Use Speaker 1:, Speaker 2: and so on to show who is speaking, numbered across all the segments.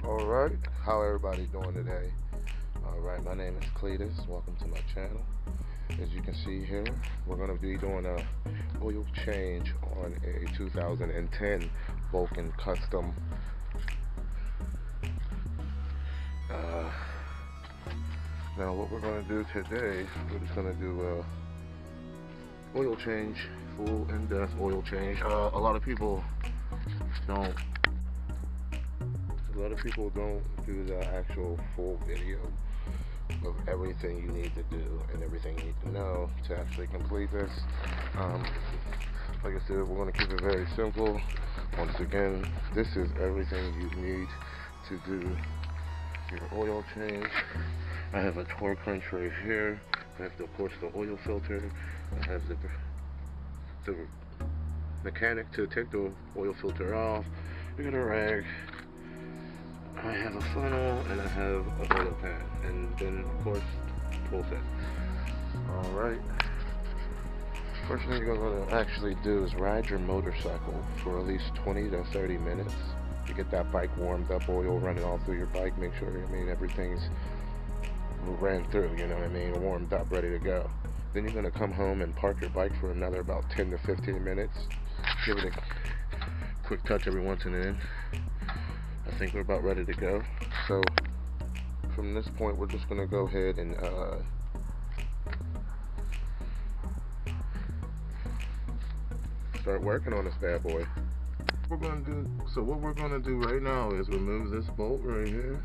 Speaker 1: Alright, how everybody doing today? Alright, my name is Cletus. Welcome to my channel. As you can see here, we're going to be doing a oil change on a 2010 Vulcan Custom. Now what we're going to do today, we're just going to do a oil change, full in-depth oil change. A lot of people don't do the actual full video of everything you need to do and everything you need to know to actually complete this. Like I said, we're going to keep it very simple. Once again, this is everything you need to do your oil change. I have a torque wrench right here. I have, of course, the oil filter. I have the mechanic to take the oil filter off. I got a rag. I have a funnel and I have an oil pan, and then of course tool set. Alright, first thing you're going to actually do is ride your motorcycle for at least 20 to 30 minutes to get that bike warmed up, oil running all through your bike. Make sure, everything's ran through, warmed up, ready to go. Then you're going to come home and park your bike for another about 10 to 15 minutes. Give it a quick touch every once and then. I think we're about ready to go. So from this point, we're just going to go ahead and start working on this bad boy. What we're going to do right now is remove this bolt right here.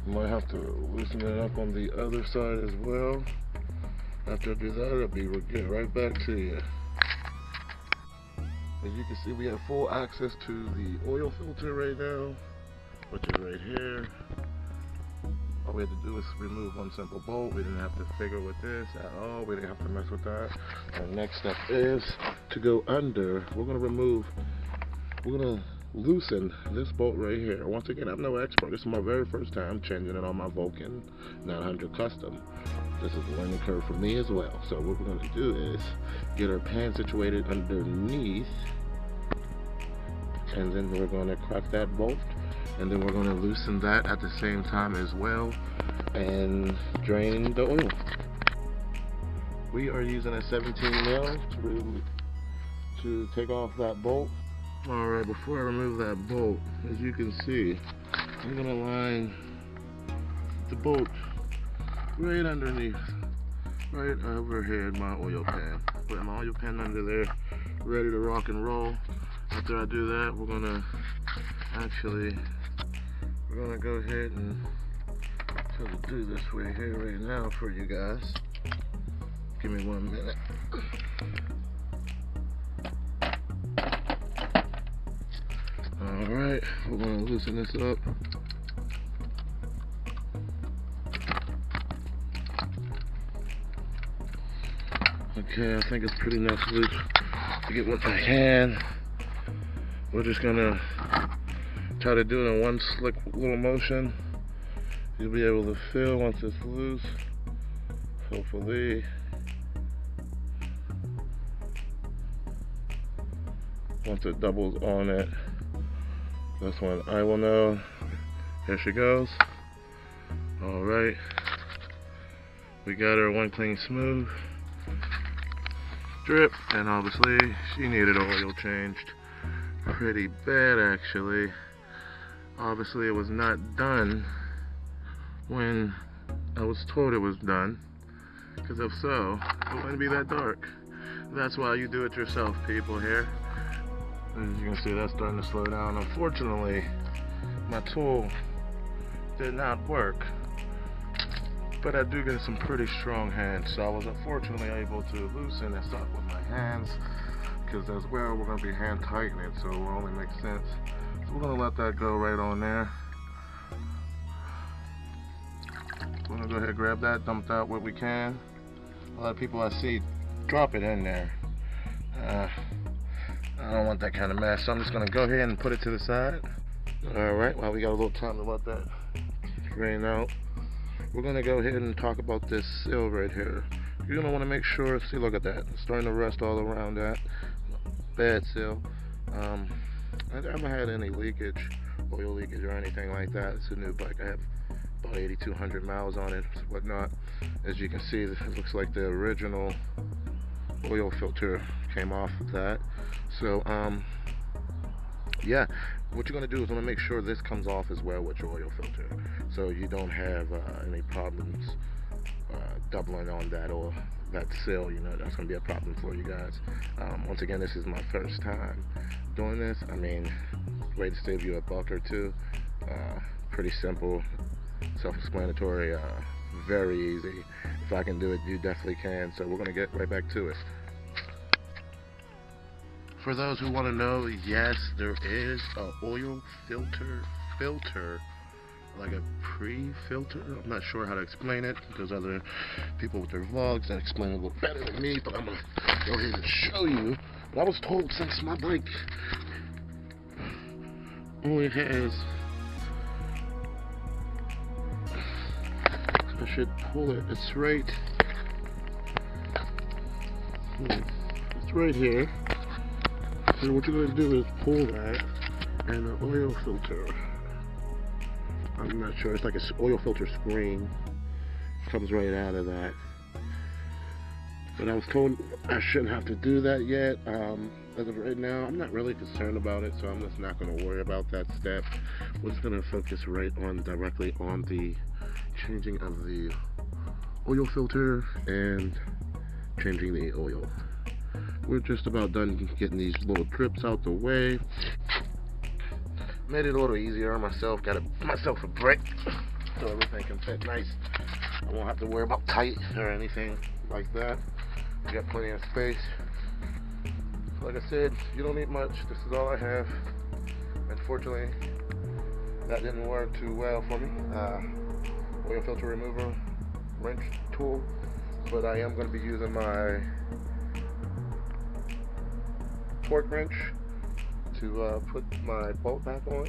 Speaker 1: Might have to loosen it up on the other side as well. After I do that, we'll get right back to you. As you can see, we have full access to the oil filter right now, which is right here. All we had to do is remove one simple bolt. We didn't have to figure with this at all. We didn't have to mess with that. Our next step is to go under. We're gonna loosen this bolt right here. Once again, I'm no expert. This is my very first time changing it on my Vulcan 900 Custom. This is a learning curve for me as well. So what we're going to do is get our pan situated underneath, and then we're going to crack that bolt, and then we're going to loosen that at the same time as well and drain the oil. We are using a 17 mil to take off that bolt. Alright, before I remove that bolt, as you can see, I'm going to line the bolt right underneath, right overhead my oil pan. Put my oil pan under there, ready to rock and roll. After I do that, we're gonna go ahead and try to do this right here right now for you guys. Give me 1 minute. Alright, we're gonna loosen this up. Okay, I think it's pretty nice loose to get what I can. We're just gonna try to do it in one slick little motion. You'll be able to feel once it's loose, hopefully. Once it doubles on it, that's when I will know. Here she goes. Alright, we got her one clean smooth drip, and obviously she needed oil changed pretty bad actually. Obviously it was not done when I was told it was done, because if so, it wouldn't be that dark. That's why you do it yourself, people here. As you can see, that's starting to slow down. Unfortunately, my tool did not work, but I do get some pretty strong hands, so I was unfortunately able to loosen this up with my hands, because as well we're going to be hand tightening, so it will only make sense. So we're going to let that go right on there. We're going to go ahead and grab that, dump out what we can. A lot of people I see drop it in there. I don't want that kind of mess, so I'm just going to go ahead and put it to the side. Alright, well, we got a little time to let that drain out. We're going to go ahead and talk about this seal right here. You're going to want to make sure, see, look at that. It's starting to rust all around that. Bad seal. I haven't had any leakage, oil leakage or anything like that. It's a new bike. I have about 8,200 miles on it, whatnot. As you can see, it looks like the original oil filter came off of that. So yeah, what you're going to do is want to make sure this comes off as well with your oil filter, so you don't have any problems doubling on that or that seal. You know, that's going to be a problem for you guys. Once again, this is my first time doing this. I mean, way to save you a buck or two. Pretty simple, self-explanatory, very easy. If I can do it, you definitely can. So we're going to get right back to it. For those who want to know, yes, there is an oil filter, like a pre-filter. I'm not sure how to explain it. There's other people with their vlogs that explain it a little better than me, but I'm going to go ahead and show you. But I was told, since my bike only has, I should pull it, it's right here. So what you're going to do is pull that, and the oil filter, I'm not sure, it's like an oil filter screen, comes right out of that. But I was told I shouldn't have to do that yet. As of right now, I'm not really concerned about it, so I'm just not going to worry about that step. We're just going to focus directly on the changing of the oil filter and changing the oil. We're just about done getting these little trips out the way. Made it a little easier on myself. Got myself a brick so everything can fit nice. I won't have to worry about tight or anything like that. Got plenty of space. Like I said, you don't need much. This is all I have. Unfortunately, that didn't work too well for me. Oil filter remover wrench tool, but I am going to be using my torque wrench to put my bolt back on.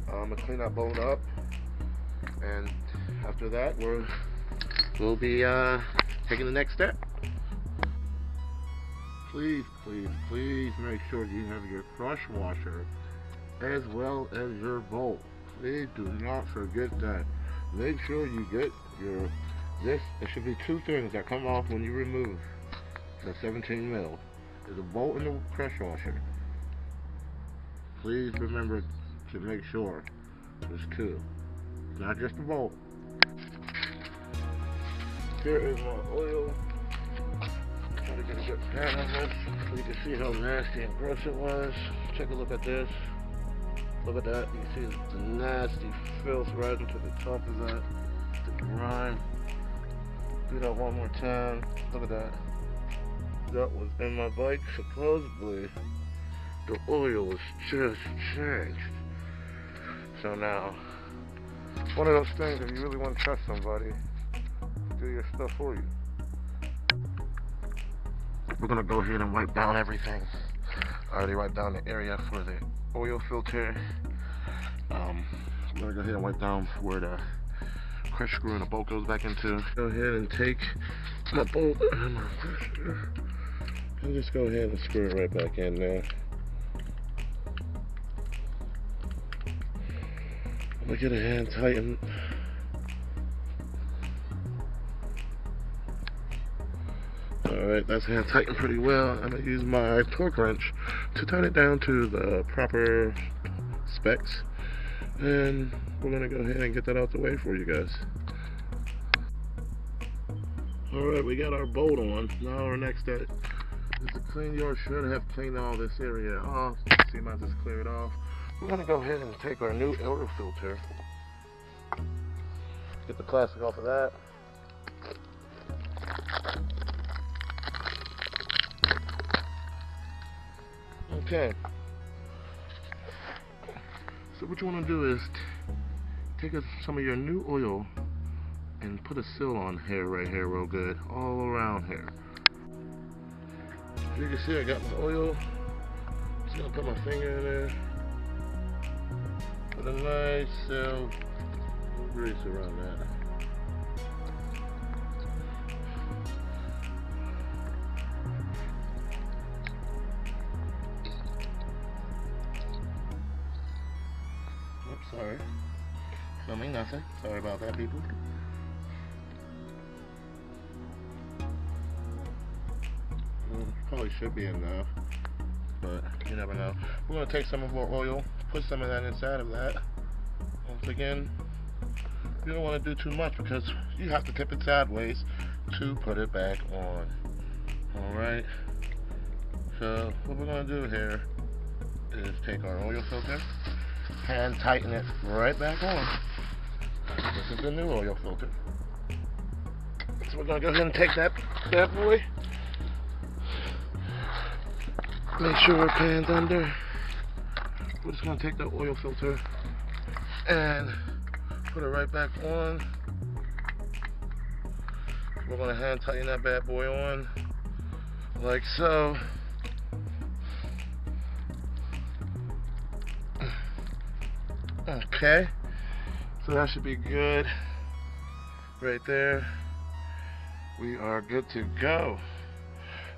Speaker 1: I'm going to clean that bolt up, and after that we'll be taking the next step. Please make sure you have your crush washer as well as your bolt. Please do not forget that. Make sure you get there should be two things that come off when you remove the 17 mil. There's a bolt and a crush washer. Please remember to make sure there's two, not just a bolt. Here is my oil. Try to get a good pan of this so you can see how nasty and gross it was. Take a look at this. Look at that. You see the nasty filth right into the top of that. The grime. Do that one more time. Look at that. That was in my bike. Supposedly, the oil was just changed. So now, one of those things, if you really want to trust somebody, do your stuff for you. We're gonna go ahead and wipe down everything. I already wiped down the area for the oil filter. I'm gonna go ahead and wipe down where the crush screw and the bolt goes back into. Go ahead and take my bolt and my crusher and just go ahead and screw it right back in there. I'm gonna get a hand tighten. Alright, that's hand tightened pretty well. I'm going to use my torque wrench to tighten it down to the proper specs. And we're going to go ahead and get that out the way for you guys. Alright, we got our bolt on. Now our next step is to clean. You should have cleaned all this area off. So you might just clear it off. We're going to go ahead and take our new oil filter. Get the plastic off of that. Okay, so what you want to do is take some of your new oil and put a seal on here, right here, real good, all around here. As you can see, I got my oil. Just gonna put my finger in there, put a nice seal, grease around that. Sorry. Filming nothing. Sorry about that, people. Probably should be enough, but you never know. We're going to take some of our oil, put some of that inside of that. Once again, you don't want to do too much because you have to tip it sideways to put it back on. Alright, so what we're going to do here is take our oil filter and tighten it right back on. This is the new oil filter. So we're going to go ahead and take that bad boy. Make sure our pan's under. We're just going to take the oil filter and put it right back on. We're going to hand tighten that bad boy on like so. Okay, so that should be good right there. We are good to go.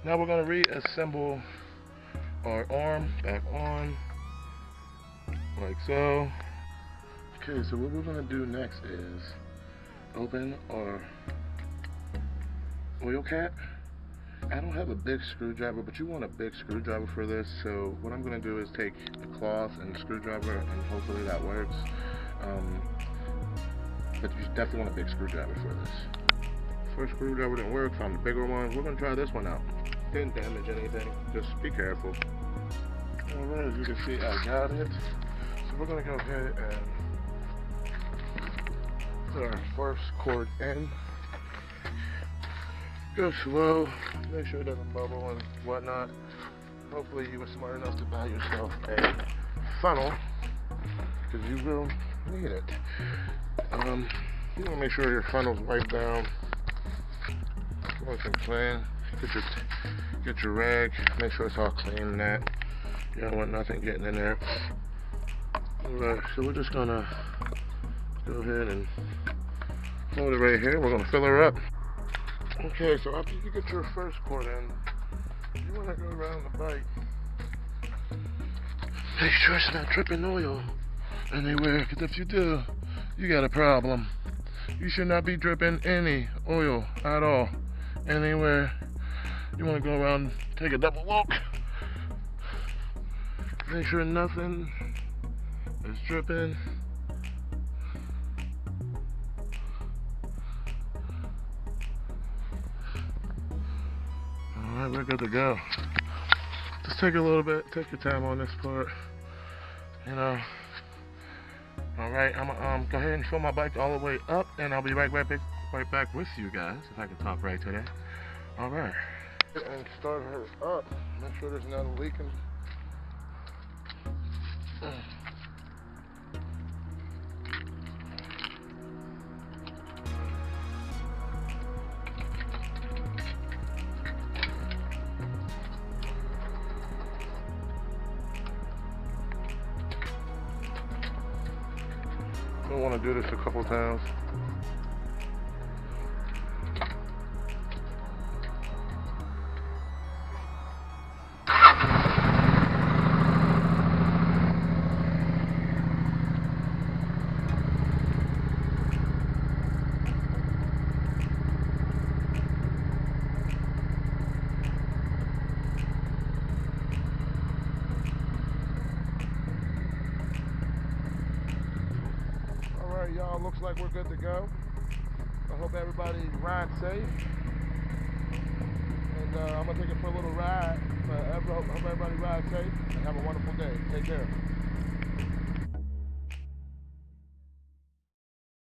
Speaker 1: Now we're going to reassemble our arm back on like so. Okay, so what we're going to do next is open our oil cap. I don't have a big screwdriver, but you want a big screwdriver for this, so what I'm going to do is take a cloth and a screwdriver, and hopefully that works. But you definitely want a big screwdriver for this. First screwdriver didn't work, found a bigger one. We're going to try this one out. Didn't damage anything, just be careful. Alright, as you can see, I got it. So we're going to go ahead and put our first cord in. Go slow, make sure it doesn't bubble and whatnot. Hopefully you were smart enough to buy yourself a funnel, because you will need it. You want to make sure your funnel's wiped down. Nice and clean. Get your rag, make sure it's all clean and that. You don't want nothing getting in there. Alright, so we're just gonna go ahead and hold it right here. We're gonna fill her up. Okay, so after you get your first cord in, you want to go around the bike. Make sure it's not dripping oil anywhere, because if you do, you got a problem. You should not be dripping any oil at all, anywhere. You want to go around, take a double look. Make sure nothing is dripping. Alright, we're good to go. Just take a little bit, take your time on this part. You know. Alright, I'm gonna go ahead and fill my bike all the way up, and I'll be right back with you guys, if I can talk right today. Alright. And start her up. Make sure there's nothing leaking. I want to do this a couple times. Y'all, looks like we're good to go. I hope everybody rides safe, and I'm gonna take it for a little ride. I hope everybody rides safe and have a wonderful day. Take care.